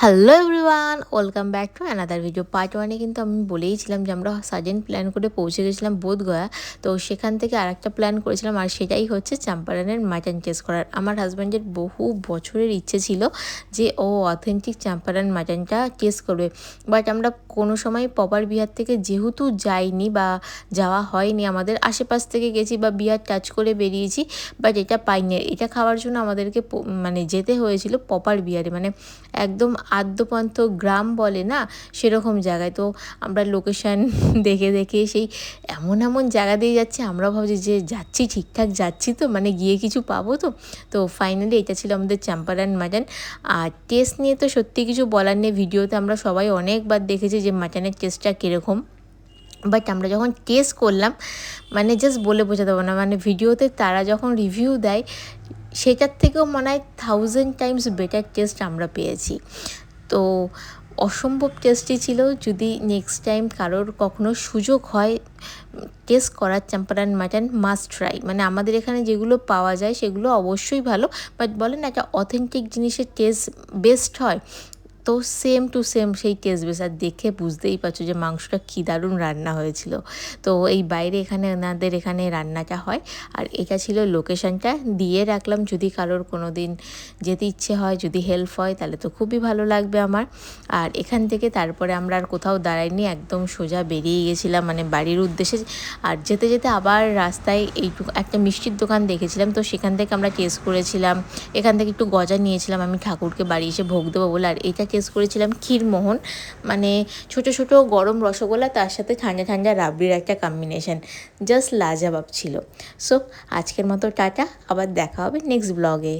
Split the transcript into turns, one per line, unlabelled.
Hello everyone, welcome back to another video. Part ওয়ানে কিন্তু আমি বলেইছিলাম যে আমরা সাডেন প্ল্যান করে পৌঁছে গেছিলাম বোধগয়া। তো সেখান থেকে আরেকটা প্ল্যান করেছিলাম, আর সেটাই হচ্ছে চম্পারনের মাটন টেস্ট করার। আমার হাজব্যান্ডের বহু বছরের ইচ্ছে ছিল যে ও অথেন্টিক চম্পারন মাটনটা টেস্ট করবে, বাট আমরা কোনো সময় পপার বিহার থেকে যেহেতু যাইনি বা যাওয়া হয়নি, আমাদের আশেপাশ থেকে গেছি বা বিহার টাচ করে বেরিয়েছি, বাট এটা পাইনি। এটা খাওয়ার জন্য আমাদেরকে মানে যেতে হয়েছিল পপার বিহারে, মানে একদম আদ্যপান্ত গ্রাম বলে না সেরকম জায়গায়। তো আমরা লোকেশান দেখে দেখে সেই এমন এমন জায়গা দিয়ে যাচ্ছি, আমরা ভাবছি যে যাচ্ছি ঠিকঠাক যাচ্ছি তো, মানে গিয়ে কিছু পাবো তো। তো ফাইনালি এটা ছিল আমাদের চম্পারন মাটন। আর টেস্ট নিয়ে তো সত্যি কিছু বলার নেই, ভিডিওতে আমরা সবাই অনেকবার দেখেছি যে মাটনের টেস্টটা কীরকম, বাট আমরা যখন টেস্ট করলাম মানে জাস্ট বলে বোঝাতে পারবো না। মানে ভিডিওতে তারা যখন রিভিউ দেয় সেটার থেকেও মনে হয় 1000 টাইমস বেটার টেস্ট আমরা পেয়েছি। তো অসম্ভব টেস্টি ছিল। যদি নেক্সট টাইম কারোর কখনো সুযোগ হয় টেস্ট করার চম্পারন মাটন, মাস্ট ট্রাই। মানে আমাদের এখানে যেগুলো পাওয়া যায় সেগুলো অবশ্যই ভালো, বাট বলেন একটা অথেন্টিক জিনিসের টেস্ট বেস্ট হয়, তো সেম টু সেম সেই টেস্ট বেস। আর দেখে বুঝতেই পারছো যে মাংসটা কী দারুণ রান্না হয়েছিল। তো এই বাইরে এখানে ওনাদের এখানে রান্নাটা হয়। আর এটা ছিল লোকেশানটা, দিয়ে রাখলাম যদি কারোর কোনো দিন যেতে ইচ্ছে হয়, যদি হেল্প হয় তাহলে তো খুবই ভালো লাগবে আমার। আর এখান থেকে তারপরে আমরা আর কোথাও দাঁড়াইনি, একদম সোজা বেরিয়ে গেছিলাম মানে বাড়ির উদ্দেশ্যে। আর যেতে যেতে আবার রাস্তায় এইটুকু একটা মিষ্টির দোকান দেখেছিলাম, তো সেখান থেকে আমরা টেস্ট করেছিলাম। এখান থেকে একটু গজা নিয়েছিলাম আমি ঠাকুরকে বাড়ি এসে ভোগ দেবো বলে। আর এটা টেস্ট করেছিলাম ক্ষীরমোহন, মানে ছোট ছোট গরম রসগোল্লা, তার সাথে ঠান্ডা ঠান্ডা রাবড়ির একটা কম্বিনেশন, জাস্ট লাজবাব ছিল। সো আজকের মতো টাটা, আবার দেখা হবে নেক্সট ব্লগে।